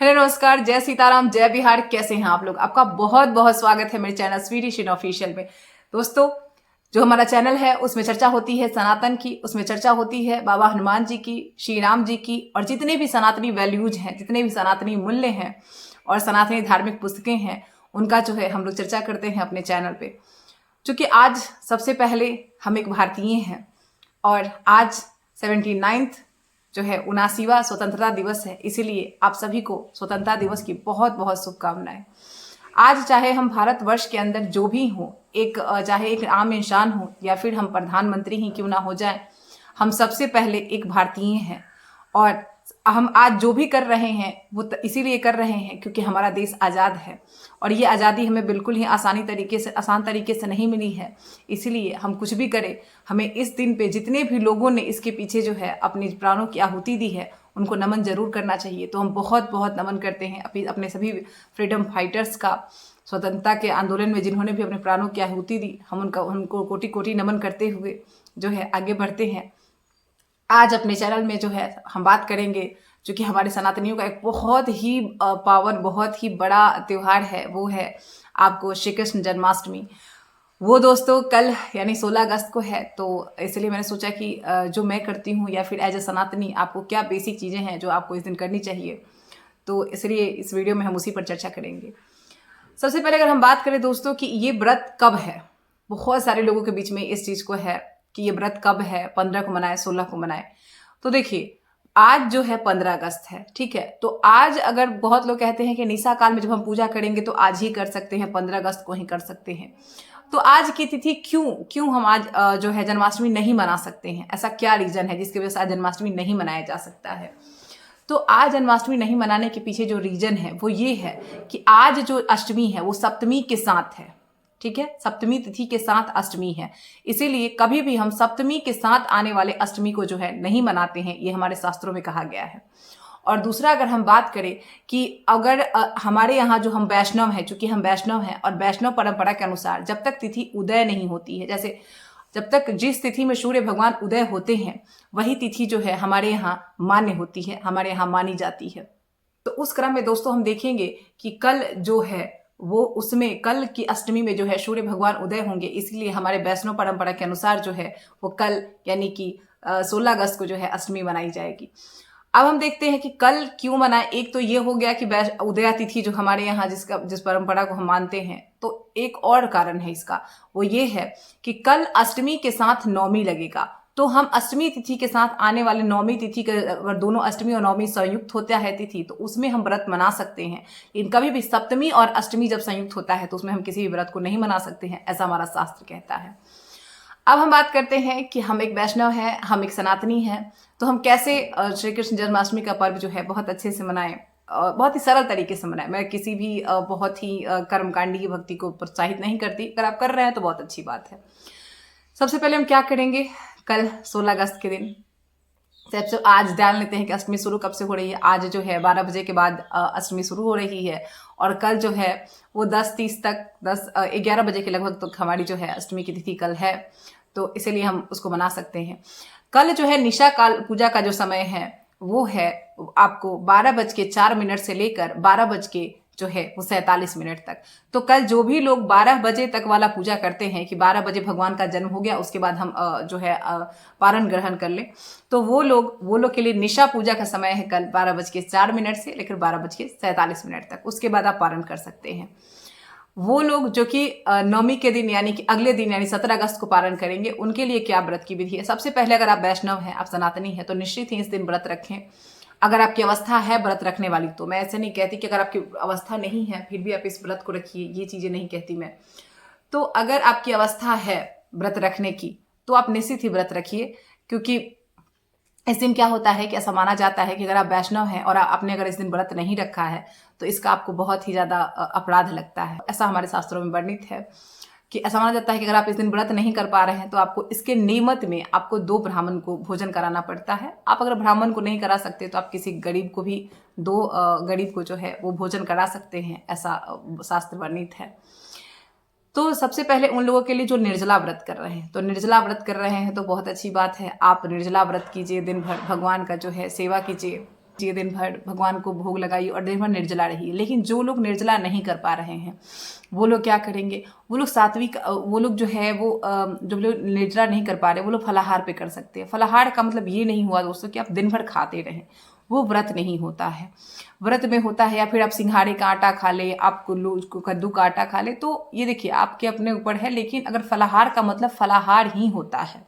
Hello नमस्कार, जय सीताराम, जय बिहार। कैसे हैं आप लोग? आपका बहुत बहुत स्वागत है मेरे चैनल स्वीडिश इन ऑफिशियल में। दोस्तों, जो हमारा चैनल है उसमें चर्चा होती है सनातन की, उसमें चर्चा होती है बाबा हनुमान जी की, श्री राम जी की, और जितने भी सनातनी वैल्यूज हैं, जितने भी सनातनी मूल्य हैं और सनातनी धार्मिक पुस्तकें हैं, उनका जो है हम लोग चर्चा करते हैं अपने चैनल पे। क्योंकि आज सबसे पहले हम एक भारतीय हैं और आज 79th जो है 79वां स्वतंत्रता दिवस है, इसीलिए आप सभी को स्वतंत्रता दिवस की बहुत बहुत शुभकामनाएं। आज चाहे हम भारतवर्ष के अंदर जो भी हो, चाहे एक आम इंसान हो या फिर हम प्रधानमंत्री ही क्यों ना हो जाए, हम सबसे पहले एक भारतीय हैं। और हम आज जो भी कर रहे हैं वो इसीलिए कर रहे हैं क्योंकि हमारा देश आज़ाद है और ये आज़ादी हमें बिल्कुल ही आसान तरीके से नहीं मिली है। इसीलिए हम कुछ भी करें, हमें इस दिन पे जितने भी लोगों ने इसके पीछे जो है अपने प्राणों की आहुति दी है उनको नमन जरूर करना चाहिए। तो हम बहुत बहुत नमन करते हैं अपने सभी फ्रीडम फाइटर्स का, स्वतंत्रता के आंदोलन में जिन्होंने भी अपने प्राणों की आहुति दी। हम उनको कोटि कोटि नमन करते हुए जो है आगे बढ़ते हैं। आज अपने चैनल में जो है हम बात करेंगे जो कि हमारे सनातनियों का एक बहुत ही बहुत ही बड़ा त्यौहार है, वो है आपको श्री कृष्ण जन्माष्टमी। वो दोस्तों कल यानी 16 अगस्त को है। तो इसलिए मैंने सोचा कि जो मैं करती हूँ या फिर एज ए सनातनी आपको क्या बेसिक चीज़ें हैं जो आपको इस दिन करनी चाहिए, तो इसलिए इस वीडियो में हम उसी पर चर्चा करेंगे। सबसे पहले अगर हम बात करें दोस्तों कि ये व्रत कब है, बहुत सारे लोगों के बीच में इस चीज़ को है कि ये व्रत कब है, 15 को मनाए 16 को मनाए। तो देखिए, आज जो है 15 अगस्त है, ठीक है। तो आज अगर बहुत लोग कहते हैं कि निशा काल में जब हम पूजा करेंगे तो आज ही कर सकते हैं, 15 अगस्त को ही कर सकते हैं। तो आज की तिथि क्यों हम आज जो है जन्माष्टमी नहीं मना सकते हैं? ऐसा क्या रीजन है जिसकी वजह से आज जन्माष्टमी नहीं मनाया जा सकता है? तो आज जन्माष्टमी नहीं मनाने के पीछे जो रीजन है वो ये है कि आज जो अष्टमी है वो सप्तमी के साथ है, ठीक है। सप्तमी तिथि के साथ अष्टमी है, इसीलिए कभी भी हम सप्तमी के साथ आने वाले अष्टमी को जो है नहीं मनाते हैं, ये हमारे शास्त्रों में कहा गया है। और दूसरा अगर हम बात करें कि अगर हमारे यहाँ जो हम वैष्णव हैं, चूंकि हम वैष्णव हैं और वैष्णव परंपरा के अनुसार जब तक तिथि उदय नहीं होती है, जैसे जब तक जिस तिथि में सूर्य भगवान उदय होते हैं वही तिथि जो है हमारे यहाँ मान्य होती है, हमारे यहाँ मानी जाती है। तो उस क्रम में दोस्तों हम देखेंगे कि कल जो है वो उसमें कल की अष्टमी में जो है सूर्य भगवान उदय होंगे, इसलिए हमारे वैष्णव परंपरा के अनुसार जो है वो कल यानी कि 16 अगस्त को जो है अष्टमी मनाई जाएगी। अब हम देखते हैं कि कल क्यों मनाए। एक तो ये हो गया कि उदया जिस हमारे यहाँ जिस परंपरा को हम मानते हैं, तो एक और कारण है इसका, वो ये है कि कल अष्टमी के साथ नवमी लगेगा। तो हम अष्टमी तिथि के साथ आने वाले नवमी तिथि के अगर दोनों अष्टमी और नवमी संयुक्त होता है तिथि, तो उसमें हम व्रत मना सकते हैं। लेकिन कभी भी सप्तमी और अष्टमी जब संयुक्त होता है तो उसमें हम किसी भी व्रत को नहीं मना सकते हैं, ऐसा हमारा शास्त्र कहता है। अब हम बात करते हैं कि हम एक वैष्णव हैं, हम एक सनातनी हैं, तो हम कैसे श्री कृष्ण जन्माष्टमी का पर्व जो है बहुत अच्छे से मनाएं, बहुत ही सरल तरीके से मनाएं। मैं किसी भी बहुत ही कर्मकांडी की भक्ति को प्रोत्साहित नहीं करती, अगर आप कर रहे हैं तो बहुत अच्छी बात है। सबसे पहले हम क्या करेंगे, कल 16 अगस्त के दिन सबसे आज ध्यान लेते हैं कि अष्टमी शुरू कब से हो रही है। आज जो है 12 बजे के बाद अष्टमी शुरू हो रही है और कल जो है वो 10:30 तक 11 बजे के लगभग तक हमारी जो है अष्टमी की तिथि कल है, तो इसीलिए हम उसको मना सकते हैं। कल जो है निशा काल पूजा का जो समय है वो है आपको 12:04 से लेकर 12 जो है वो 47 तक। तो कल जो भी लोग 12 बजे तक वाला पूजा करते हैं कि 12 बजे भगवान का जन्म हो गया, उसके बाद हम जो है पारण ग्रहण कर ले, तो वो लोग के लिए निशा पूजा का समय है कल 12:04 से लेकर 12:47 तक। उसके बाद आप पारण कर सकते हैं। वो लोग जो कि नवमी के दिन यानी कि अगले दिन यानी 17 अगस्त को पारण करेंगे, उनके लिए क्या व्रत की विधि है। सबसे पहले अगर आप वैष्णव हैं, आप सनातनी हैं, तो निश्चित ही इस दिन व्रत रखें। अगर आपकी अवस्था है व्रत रखने वाली, तो मैं ऐसे नहीं कहती कि अगर आपकी अवस्था नहीं है फिर भी आप इस व्रत को रखिए, ये चीजें नहीं कहती मैं। तो अगर आपकी अवस्था है व्रत रखने की तो आप निश्चित ही व्रत रखिए, क्योंकि इस दिन क्या होता है कि ऐसा माना जाता है कि अगर आप वैष्णव हैं और आपने अगर इस दिन व्रत नहीं रखा है तो इसका आपको बहुत ही ज्यादा अपराध लगता है। ऐसा हमारे शास्त्रों में वर्णित है कि ऐसा माना जाता है कि अगर आप इस दिन व्रत नहीं कर पा रहे हैं तो आपको इसके नियमित में आपको 2 ब्राह्मण को भोजन कराना पड़ता है। आप अगर ब्राह्मण को नहीं करा सकते तो आप किसी गरीब को भी 2 गरीब को जो है वो भोजन करा सकते हैं, ऐसा शास्त्र वर्णित है। तो सबसे पहले उन लोगों के लिए जो निर्जला व्रत कर रहे हैं, तो निर्जला व्रत कर रहे हैं तो बहुत अच्छी बात है, आप निर्जला व्रत कीजिए, दिन भर भगवान का जो है सेवा कीजिए। ये दिन भर भगवान को भोग लगाइए और दिन भर निर्जला रहिए। लेकिन जो लोग निर्जला नहीं कर पा रहे हैं वो लोग क्या करेंगे, वो लोग सात्विक, वो लोग जो है वो जो लोग निर्जला नहीं कर पा रहे वो लोग फलाहार पे कर सकते हैं। फलाहार का मतलब ये नहीं हुआ दोस्तों कि आप दिन भर खाते रहें, वो व्रत नहीं होता है। व्रत में होता है या फिर आप सिंघाड़े का आटा खा ले, आप कद्दू का आटा खा ले, तो ये देखिए आपके अपने ऊपर है। लेकिन अगर फलाहार का मतलब फलाहार ही होता है,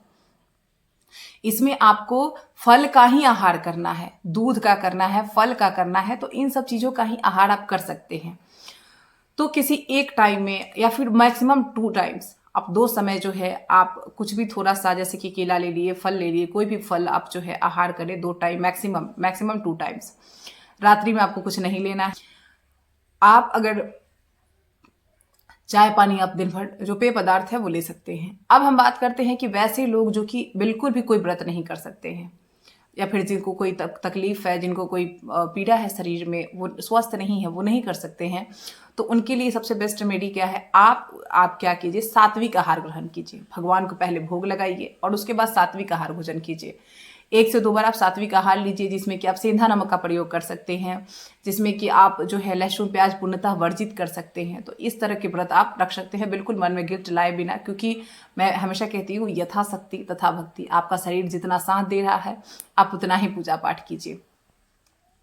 इसमें आपको फल का ही आहार करना है, दूध का करना है, फल का करना है, तो इन सब चीजों का ही आहार आप कर सकते हैं। तो किसी एक टाइम में या फिर मैक्सिमम 2 टाइम्स, आप 2 समय जो है आप कुछ भी थोड़ा सा, जैसे कि केला ले लिए, फल ले लिए, कोई भी फल आप जो है आहार करें 2 टाइम, मैक्सिमम 2 टाइम्स। रात्रि में आपको कुछ नहीं लेना है। आप अगर चाय पानी आप दिन भर जो पेय पदार्थ है वो ले सकते हैं। अब हम बात करते हैं कि वैसे लोग जो कि बिल्कुल भी कोई व्रत नहीं कर सकते हैं, या फिर जिनको कोई तकलीफ है, जिनको कोई पीड़ा है शरीर में, वो स्वस्थ नहीं है, वो नहीं कर सकते हैं, तो उनके लिए सबसे बेस्ट रेमेडी क्या है, आप क्या कीजिए, सात्विक आहार ग्रहण कीजिए। भगवान को पहले भोग लगाइए और उसके बाद सात्विक आहार भोजन कीजिए। 1 से 2 बार आप सात्विक आहार लीजिए, जिसमें कि आप सेंधा नमक का प्रयोग कर सकते हैं, जिसमें कि आप जो है लहसुन प्याज पूर्णतः वर्जित कर सकते हैं। तो इस तरह के व्रत आप रख सकते हैं, बिल्कुल मन में गिल्ट लाए बिना, क्योंकि मैं हमेशा कहती हूँ यथाशक्ति तथा भक्ति। आपका शरीर जितना साथ दे रहा है आप उतना ही पूजा पाठ कीजिए।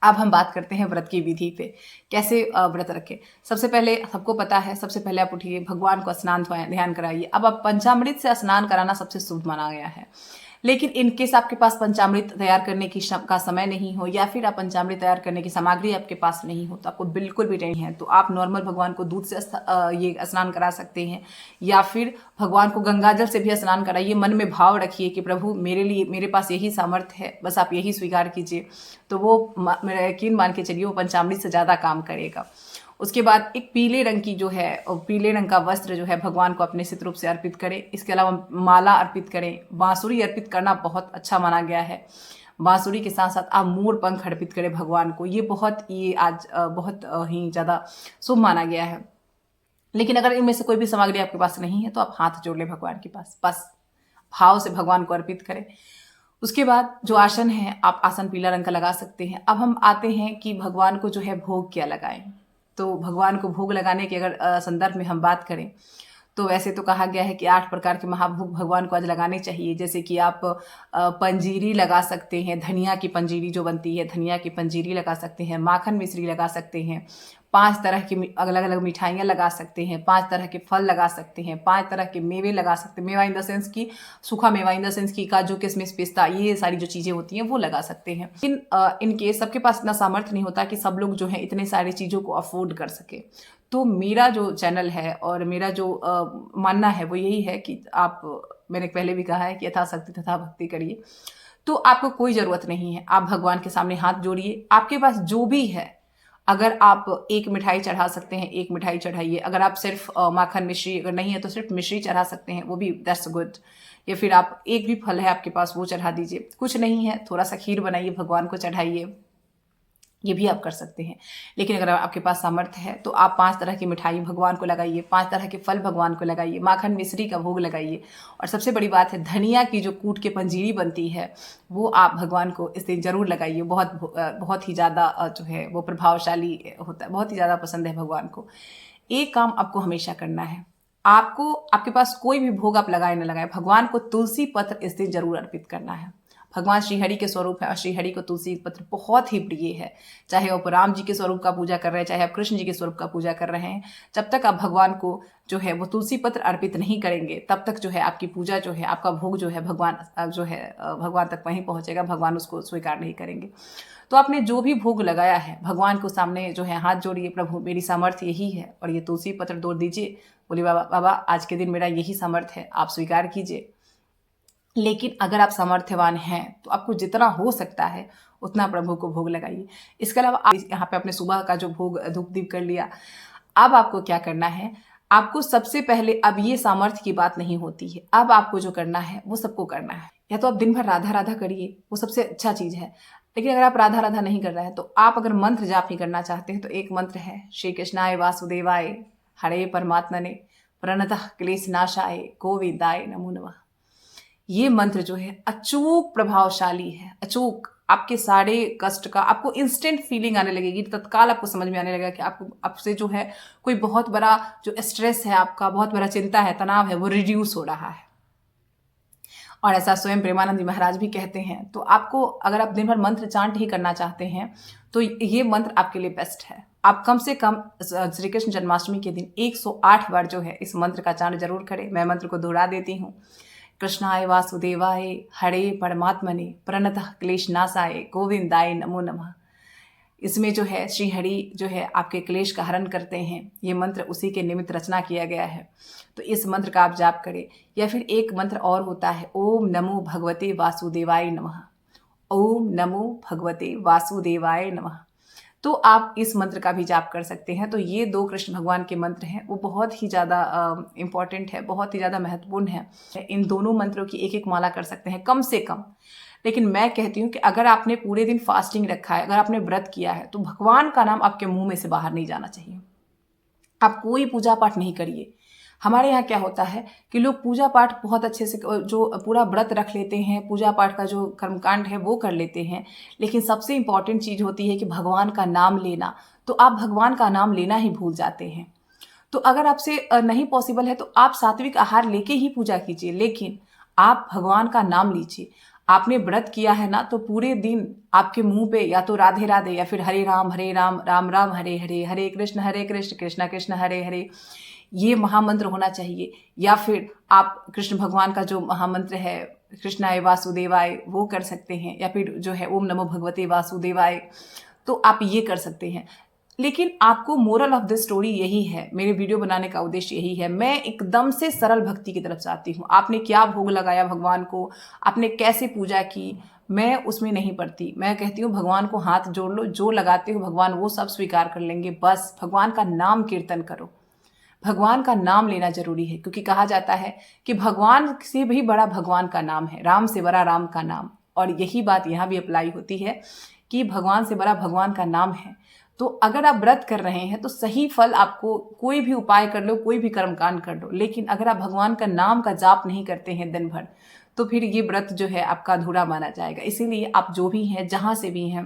अब हम बात करते हैं व्रत की विधि पे, कैसे व्रत रखें। सबसे पहले सबको पता है, सबसे पहले आप उठिए, भगवान को स्नान ध्यान कराइए। अब आप पंचामृत से स्नान कराना सबसे शुभ माना गया है। लेकिन इनकेस आपके पास पंचामृत तैयार करने की का समय नहीं हो, या फिर आप पंचामृत तैयार करने की सामग्री आपके पास नहीं हो, तो आपको बिल्कुल भी नहीं है, तो आप नॉर्मल भगवान को दूध से ये स्नान करा सकते हैं, या फिर भगवान को गंगाजल से भी स्नान कराइए। मन में भाव रखिए कि प्रभु मेरे लिए, मेरे पास यही सामर्थ्य है, बस आप यही स्वीकार कीजिए, तो वो मेरा यकीन मान के चलिए वो पंचामृत से ज़्यादा काम करेगा। उसके बाद एक पीले रंग की जो है, पीले रंग का वस्त्र जो है भगवान को अपने सित रूप से अर्पित करें। इसके अलावा माला अर्पित करें। बांसुरी अर्पित करना बहुत अच्छा माना गया है। बांसुरी के साथ साथ आप मोर पंख अर्पित करें भगवान को, ये आज बहुत ही ज़्यादा शुभ माना गया है। लेकिन अगर इनमें से कोई भी सामग्री आपके पास नहीं है तो आप हाथ जोड़ लें भगवान के पास, बस भाव से भगवान को अर्पित करें। उसके बाद जो आसन है, आप आसन पीला रंग का लगा सकते हैं। अब हम आते हैं कि भगवान को जो है भोग क्या लगाएं। तो भगवान को भोग लगाने के अगर संदर्भ में हम बात करें, तो वैसे तो कहा गया है कि 8 प्रकार के महाभोग भगवान को आज लगाने चाहिए। जैसे कि आप पंजीरी लगा सकते हैं, धनिया की पंजीरी जो बनती है, धनिया की पंजीरी लगा सकते हैं, माखन मिश्री लगा सकते हैं, 5 तरह की अलग अलग मिठाइयाँ लगा सकते हैं, 5 तरह के फल लगा सकते हैं, 5 तरह के मेवे लगा सकते हैं। मेवा इन द सेंस की सूखा मेवा, इन द सेंस की काजू किशमिश पिस्ता, ये सारी जो चीज़ें होती हैं वो लगा सकते हैं। इनके सबके पास इतना सामर्थ्य नहीं होता कि सब लोग जो है इतने सारी चीज़ों को अफोर्ड कर सके। तो मेरा जो चैनल है और मेरा जो मानना है वो यही है कि आप, मैंने पहले भी कहा है कि यथाशक्ति तथा भक्ति करिए। तो आपको कोई ज़रूरत नहीं है, आप भगवान के सामने हाथ जोड़िए, आपके पास जो भी है। अगर आप एक मिठाई चढ़ा सकते हैं, एक मिठाई चढ़ाइए। अगर आप सिर्फ माखन मिश्री अगर नहीं है तो सिर्फ मिश्री चढ़ा सकते हैं, वो भी दैट्स गुड। या फिर आप एक भी फल है आपके पास वो चढ़ा दीजिए। कुछ नहीं है, थोड़ा सा खीर बनाइए, भगवान को चढ़ाइए, ये भी आप कर सकते हैं। लेकिन अगर आपके पास सामर्थ्य है तो आप 5 तरह की मिठाई भगवान को लगाइए, 5 तरह के फल भगवान को लगाइए, माखन मिश्री का भोग लगाइए। और सबसे बड़ी बात है, धनिया की जो कूट के पंजीरी बनती है वो आप भगवान को इस दिन जरूर लगाइए। बहुत ही ज़्यादा जो है वो प्रभावशाली होता है, बहुत ही ज़्यादा पसंद है भगवान को। एक काम आपको हमेशा करना है, आपको आपके पास कोई भी भोग आप लगाए न लगाए, भगवान को तुलसी पत्र इस दिन जरूर अर्पित करना है। भगवान श्रीहरि के स्वरूप है और श्रीहरि को तुलसी पत्र बहुत ही प्रिय है। चाहे आप राम जी के स्वरूप का पूजा कर रहे हैं, चाहे आप कृष्ण जी के स्वरूप का पूजा कर रहे हैं, जब तक आप भगवान को जो है वो तुलसी पत्र अर्पित नहीं करेंगे तब तक जो है आपकी पूजा जो है, आपका भोग जो है भगवान तक वहीं पहुंचेगा, भगवान उसको स्वीकार नहीं करेंगे। तो आपने जो भी भोग लगाया है भगवान को सामने जो है हाथ जोड़िए, प्रभु मेरी सामर्थ्य यही है और ये तुलसी पत्र तोड़ दीजिए। बोलिए बाबा आज के दिन मेरा यही सामर्थ्य है, आप स्वीकार कीजिए। लेकिन अगर आप सामर्थ्यवान हैं तो आपको जितना हो सकता है उतना प्रभु को भोग लगाइए। इसके अलावा आप यहाँ पे अपने सुबह का जो भोग धूप दीप कर लिया। अब आपको क्या करना है, आपको सबसे पहले, अब ये सामर्थ्य की बात नहीं होती है, अब आपको जो करना है वो सबको करना है। या तो आप दिन भर राधा राधा करिए, वो सबसे अच्छा चीज़ है। लेकिन अगर आप राधा राधा नहीं कर रहे हैं तो आप अगर मंत्र जाप ही करना चाहते हैं तो एक मंत्र है, श्री कृष्णाय वासुदेवाय हरे परमात्मने प्रणतः क्लेश नाशाय गोविंदाय नमो नमः। ये मंत्र जो है अचूक प्रभावशाली है, अचूक आपके सारे कष्ट का आपको इंस्टेंट फीलिंग आने लगेगी, तत्काल आपको समझ में आने लगेगा कि आपको आपसे जो है कोई बहुत बड़ा जो स्ट्रेस है, आपका बहुत बड़ा चिंता है, तनाव है, वो रिड्यूस हो रहा है। और ऐसा स्वयं प्रेमानंद जी महाराज भी कहते हैं। तो आपको अगर आप दिन भर मंत्र चांट ही करना चाहते हैं तो ये मंत्र आपके लिए बेस्ट है। आप कम से कम श्री कृष्ण जन्माष्टमी के दिन 108 बार जो है इस मंत्र का चांट जरूर करें। मैं मंत्र को दोहरा देती हूँ। कृष्णाय वासुदेवाय हरे परमात्मने प्रणतः क्लेशनाशाय गोविंदाय नमो नमः। इसमें जो है श्री हरि जो है आपके क्लेश का हरण करते हैं। ये मंत्र उसी के निमित्त रचना किया गया है। तो इस मंत्र का आप जाप करें। या फिर एक मंत्र और होता है, ओम नमो भगवते वासुदेवाय नमः। ओम नमो भगवते वासुदेवाय नमः। तो आप इस मंत्र का भी जाप कर सकते हैं। तो ये 2 कृष्ण भगवान के मंत्र हैं, वो बहुत ही ज़्यादा इम्पॉर्टेंट है, बहुत ही ज़्यादा महत्वपूर्ण है। इन दोनों मंत्रों की एक एक माला कर सकते हैं कम से कम। लेकिन मैं कहती हूँ कि अगर आपने पूरे दिन फास्टिंग रखा है, अगर आपने व्रत किया है, तो भगवान का नाम आपके मुंह में से बाहर नहीं जाना चाहिए। आप कोई पूजा पाठ नहीं करिए। हमारे यहाँ क्या होता है कि लोग पूजा पाठ बहुत अच्छे से जो पूरा व्रत रख लेते हैं, पूजा पाठ का जो कर्मकांड है वो कर लेते हैं, लेकिन सबसे इम्पॉर्टेंट चीज़ होती है कि भगवान का नाम लेना। तो आप भगवान का नाम लेना ही भूल जाते हैं। तो अगर आपसे नहीं पॉसिबल है तो आप सात्विक आहार लेके ही पूजा कीजिए, लेकिन आप भगवान का नाम लीजिए। आपने व्रत किया है ना, तो पूरे दिन आपके मुंह पे या तो राधे राधे या फिर हरे राम राम राम हरे हरे, हरे कृष्ण कृष्ण कृष्ण हरे हरे, ये महामंत्र होना चाहिए। या फिर आप कृष्ण भगवान का जो महामंत्र है कृष्णाय वासुदेवाय वो कर सकते हैं, या फिर जो है ओम नमो भगवते वासुदेवाय, तो आप ये कर सकते हैं। लेकिन आपको मोरल ऑफ द स्टोरी यही है, मेरे वीडियो बनाने का उद्देश्य यही है। मैं एकदम से सरल भक्ति की तरफ जाती हूँ। आपने क्या भोग लगाया भगवान को, आपने कैसे पूजा की, मैं उसमें नहीं पड़ती। मैं कहती हूँ भगवान को हाथ जोड़ लो, जो लगाते हो भगवान वो सब स्वीकार कर लेंगे। बस भगवान का नाम कीर्तन करो, भगवान का नाम लेना जरूरी है। क्योंकि कहा जाता है कि भगवान से भी बड़ा भगवान का नाम है, राम से बड़ा राम का नाम। और यही बात यहाँ भी अप्लाई होती है कि भगवान से बड़ा भगवान का नाम है। तो अगर आप व्रत कर रहे हैं तो सही फल आपको, कोई भी उपाय कर लो, कोई भी कर्मकांड कर लो, लेकिन अगर आप भगवान का नाम का जाप नहीं करते हैं दिन भर, तो फिर ये व्रत जो है आपका अधूरा माना जाएगा। इसीलिए आप जो भी हैं, जहाँ से भी हैं,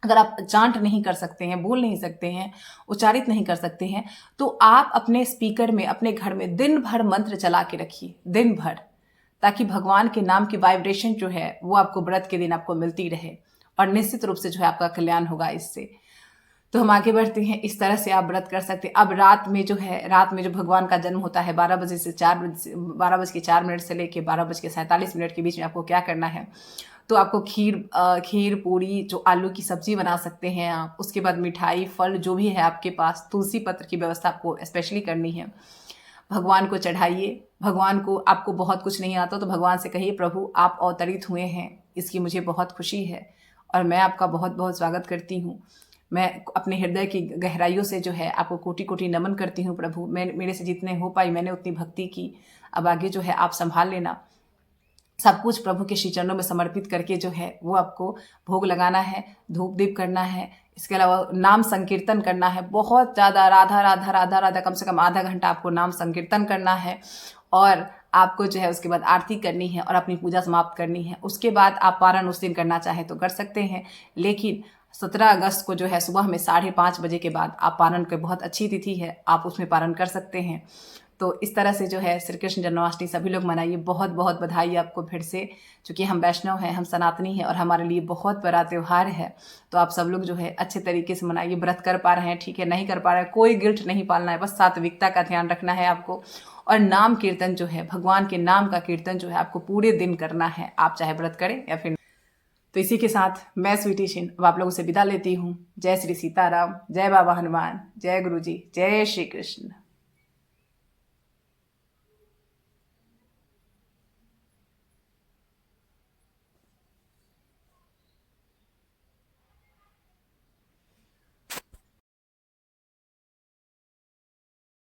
अगर आप चांट नहीं कर सकते हैं, बोल नहीं सकते हैं, उच्चारित नहीं कर सकते हैं, तो आप अपने स्पीकर में अपने घर में दिन भर मंत्र चला के रखिए, दिन भर, ताकि भगवान के नाम की वाइब्रेशन जो है वो आपको व्रत के दिन आपको मिलती रहे, और निश्चित रूप से जो है आपका कल्याण होगा इससे। तो हम आगे बढ़ते हैं। इस तरह से आप व्रत कर सकते हैं। अब रात में जो है, रात में जो भगवान का जन्म होता है 12 बजे से 4 बजे, 12:04 से लेके 12:47 के बीच में आपको क्या करना है, तो आपको खीर पूरी, जो आलू की सब्जी बना सकते हैं आप, उसके बाद मिठाई, फल जो भी है आपके पास, तुलसी पत्र की व्यवस्था आपको स्पेशली करनी है। भगवान को चढ़ाइए। भगवान को, आपको बहुत कुछ नहीं आता तो भगवान से कहिए, प्रभु आप अवतरित हुए हैं, इसकी मुझे बहुत खुशी है और मैं आपका बहुत बहुत स्वागत करती हूँ। मैं अपने हृदय की गहराइयों से जो है आपको कोटि कोटि नमन करती हूँ प्रभु। मैं, मेरे से जितने हो पाई मैंने उतनी भक्ति की, अब आगे जो है आप संभाल लेना। सब कुछ प्रभु के श्री चरणों में समर्पित करके जो है वो आपको भोग लगाना है, धूप दीप करना है। इसके अलावा नाम संकीर्तन करना है, बहुत ज़्यादा, राधा राधा राधा राधा, कम से कम आधा घंटा आपको नाम संकीर्तन करना है। और आपको जो है उसके बाद आरती करनी है और अपनी पूजा समाप्त करनी है। उसके बाद आप पारण उस दिन करना चाहें तो कर सकते हैं, लेकिन 17 अगस्त को जो है सुबह में 5:30 बजे के बाद आप पारण की बहुत अच्छी तिथि है, आप उसमें पारण कर सकते हैं। तो इस तरह से जो है श्री कृष्ण जन्माष्टमी सभी लोग मनाइए। बहुत बहुत बधाई आपको फिर से, क्योंकि हम वैष्णव हैं, हम सनातनी हैं और हमारे लिए बहुत बड़ा त्यौहार है। तो आप सब लोग जो है अच्छे तरीके से मनाइए। व्रत कर पा रहे हैं ठीक है, नहीं कर पा रहे हैं कोई गिल्ट नहीं पालना है, बस सात्विकता का ध्यान रखना है आपको। और नाम कीर्तन जो है, भगवान के नाम का कीर्तन जो है आपको पूरे दिन करना है, आप चाहे व्रत करें या फिर। तो इसी के साथ मैं स्वीटी शिन अब आप लोगों से विदा लेती हूँ। जय श्री सीताराम, जय बाबा हनुमान, जय गुरु जी, जय श्री कृष्ण।